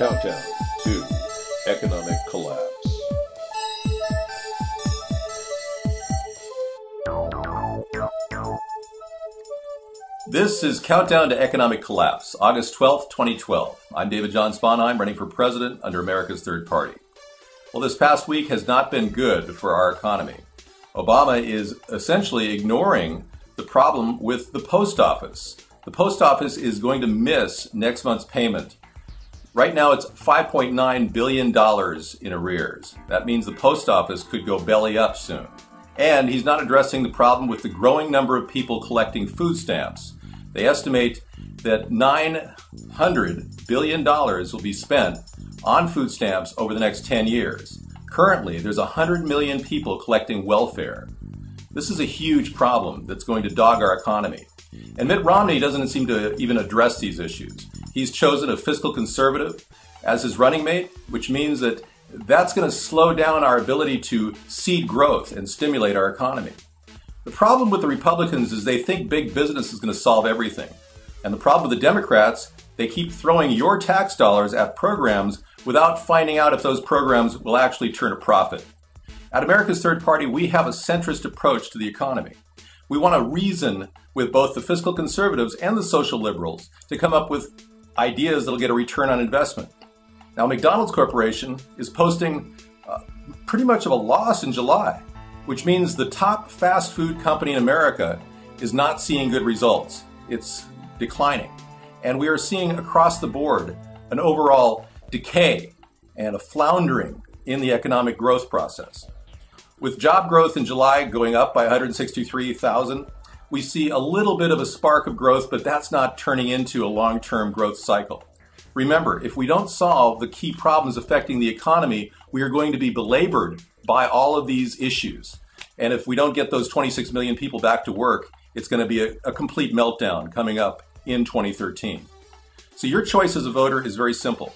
Countdown to Economic Collapse. This is Countdown to Economic Collapse, August 12th, 2012. I'm David John Sponheim, running for president under America's Third Party. Well, this past week has not been good for our economy. Obama is essentially ignoring the problem with the post office. The post office is going to miss next month's payment. Right now, it's $5.9 billion in arrears. That means the post office could go belly up soon. And he's not addressing the problem with the growing number of people collecting food stamps. They estimate that $900 billion will be spent on food stamps over the next 10 years. Currently, there's 100 million people collecting welfare. This is a huge problem that's going to dog our economy. And Mitt Romney doesn't seem to even address these issues. He's chosen a fiscal conservative as his running mate, which means that that's going to slow down our ability to seed growth and stimulate our economy. The problem with the Republicans is they think big business is going to solve everything. And the problem with the Democrats, they keep throwing your tax dollars at programs without finding out if those programs will actually turn a profit. At America's Third Party, we have a centrist approach to the economy. We want to reason with both the fiscal conservatives and the social liberals to come up with ideas that'll get a return on investment. Now, McDonald's Corporation is posting pretty much of a loss in July, which means the top fast food company in America is not seeing good results. It's declining. And we are seeing across the board an overall decay and a floundering in the economic growth process. With job growth in July going up by 163,000, we see a little bit of a spark of growth, but that's not turning into a long-term growth cycle. Remember, if we don't solve the key problems affecting the economy, we are going to be belabored by all of these issues. And if we don't get those 26 million people back to work, it's going to be a complete meltdown coming up in 2013. So your choice as a voter is very simple.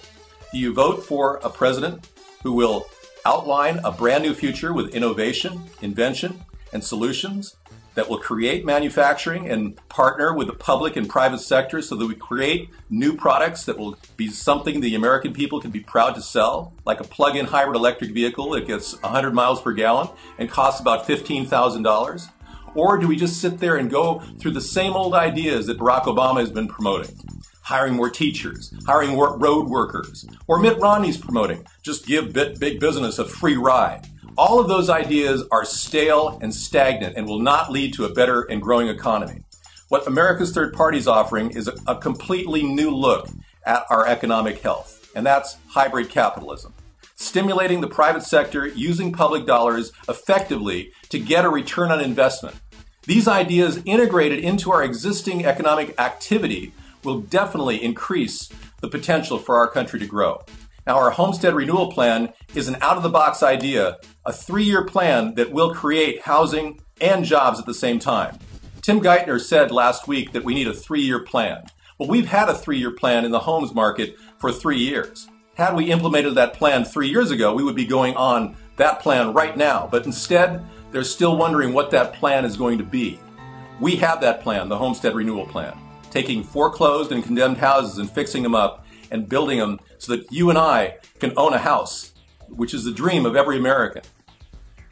Do you vote for a president who will outline a brand new future with innovation, invention, and solutions that will create manufacturing and partner with the public and private sector so that we create new products that will be something the American people can be proud to sell, like a plug-in hybrid electric vehicle that gets 100 miles per gallon and costs about $15,000? Or do we just sit there and go through the same old ideas that Barack Obama has been promoting? Hiring more teachers, hiring more road workers, or Mitt Romney's promoting, just give big business a free ride. All of those ideas are stale and stagnant and will not lead to a better and growing economy. What America's Third Party is offering is a completely new look at our economic health, and that's hybrid capitalism. Stimulating the private sector using public dollars effectively to get a return on investment. These ideas integrated into our existing economic activity will definitely increase the potential for our country to grow. Now, our Homestead Renewal Plan is an out-of-the-box idea, a 3-year plan that will create housing and jobs at the same time. Tim Geithner said last week that we need a 3-year plan. Well, we've had a 3-year plan in the homes market for 3 years. Had we implemented that plan 3 years ago, we would be going on that plan right now. But instead, they're still wondering what that plan is going to be. We have that plan, the Homestead Renewal Plan, taking foreclosed and condemned houses and fixing them up and building them so that you and I can own a house, which is the dream of every American.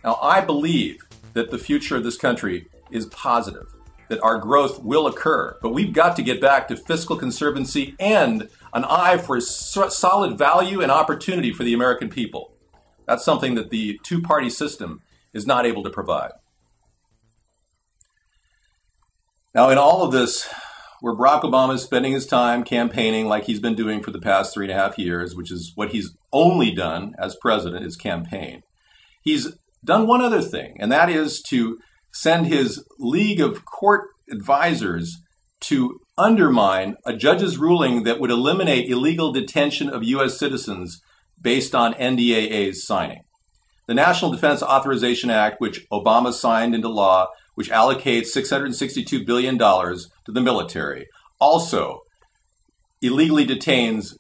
Now, I believe that the future of this country is positive, that our growth will occur, but we've got to get back to fiscal conservancy and an eye for solid value and opportunity for the American people. That's something that the two-party system is not able to provide. Now, in all of this, where Barack Obama is spending his time campaigning like he's been doing for the past 3.5 years, which is what he's only done as president, is campaign. He's done one other thing, and that is to send his League of Court Advisors to undermine a judge's ruling that would eliminate illegal detention of U.S. citizens based on NDAA's signing. The National Defense Authorization Act, which Obama signed into law, which allocates $662 billion to the military, also illegally detains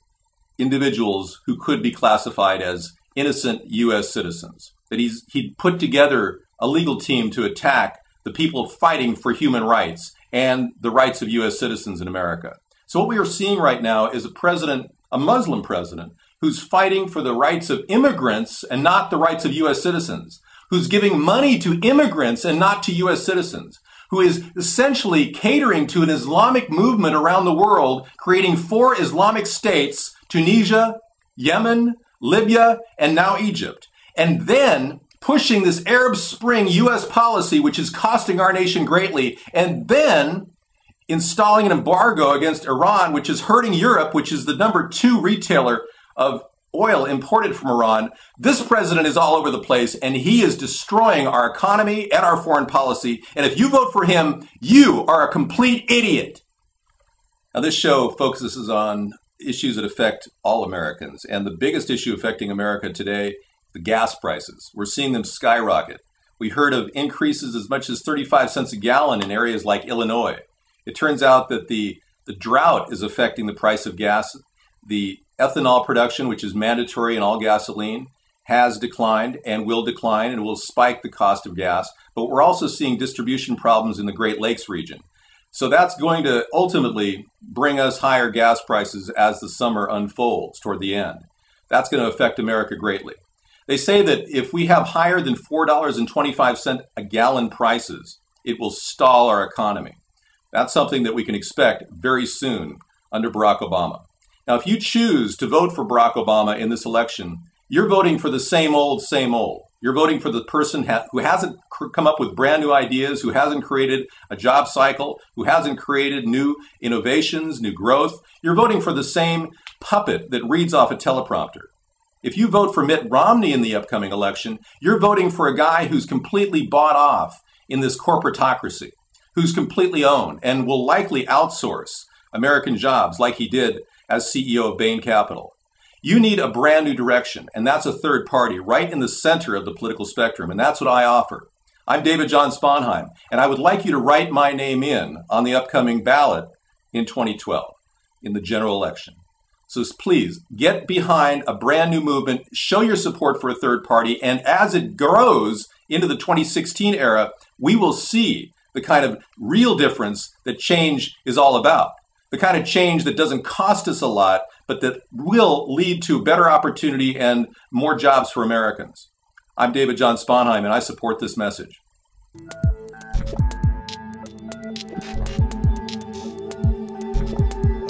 individuals who could be classified as innocent U.S. citizens. That he'd put together a legal team to attack the people fighting for human rights and the rights of U.S. citizens in America. So what we are seeing right now is a president a Muslim president who's fighting for the rights of immigrants and not the rights of U.S. citizens, who's giving money to immigrants and not to U.S. citizens, who is essentially catering to an Islamic movement around the world, creating 4 Islamic states, Tunisia, Yemen, Libya, and now Egypt, and then pushing this Arab Spring U.S. policy, which is costing our nation greatly, and then installing an embargo against Iran, which is hurting Europe, which is the number 2 retailer of oil imported from Iran. This president is all over the place, and he is destroying our economy and our foreign policy. And if you vote for him, you are a complete idiot. Now, this show focuses on issues that affect all Americans. And the biggest issue affecting America today, the gas prices. We're seeing them skyrocket. We heard of increases as much as 35 cents a gallon in areas like Illinois. It turns out that the drought is affecting the price of gas. The ethanol production, which is mandatory in all gasoline, has declined and will decline and will spike the cost of gas. But we're also seeing distribution problems in the Great Lakes region. So that's going to ultimately bring us higher gas prices as the summer unfolds toward the end. That's going to affect America greatly. They say that if we have higher than $4.25 a gallon prices, it will stall our economy. That's something that we can expect very soon under Barack Obama. Now, if you choose to vote for Barack Obama in this election, you're voting for the same old, same old. You're voting for the person who hasn't come up with brand new ideas, who hasn't created a job cycle, who hasn't created new innovations, new growth. You're voting for the same puppet that reads off a teleprompter. If you vote for Mitt Romney in the upcoming election, you're voting for a guy who's completely bought off in this corporatocracy, who's completely owned and will likely outsource American jobs like he did as CEO of Bain Capital. You need a brand new direction, and that's a third party right in the center of the political spectrum, and that's what I offer. I'm David John Sponheim, and I would like you to write my name in on the upcoming ballot in 2012 in the general election. So please get behind a brand new movement, show your support for a third party, and as it grows into the 2016 era, we will see the kind of real difference that change is all about. The kind of change that doesn't cost us a lot, but that will lead to better opportunity and more jobs for Americans. I'm David John Sponheim, and I support this message.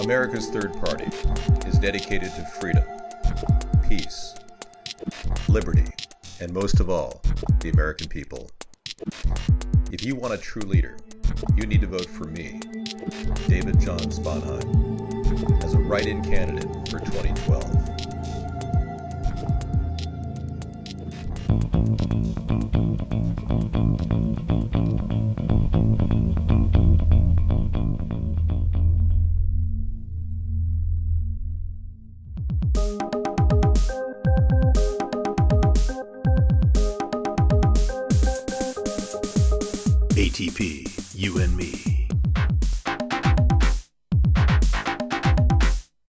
America's Third Party is dedicated to freedom, peace, liberty, and most of all, the American people. If you want a true leader, you need to vote for me, David John Sponheim, as a write-in candidate for 2012. ATP, you and me.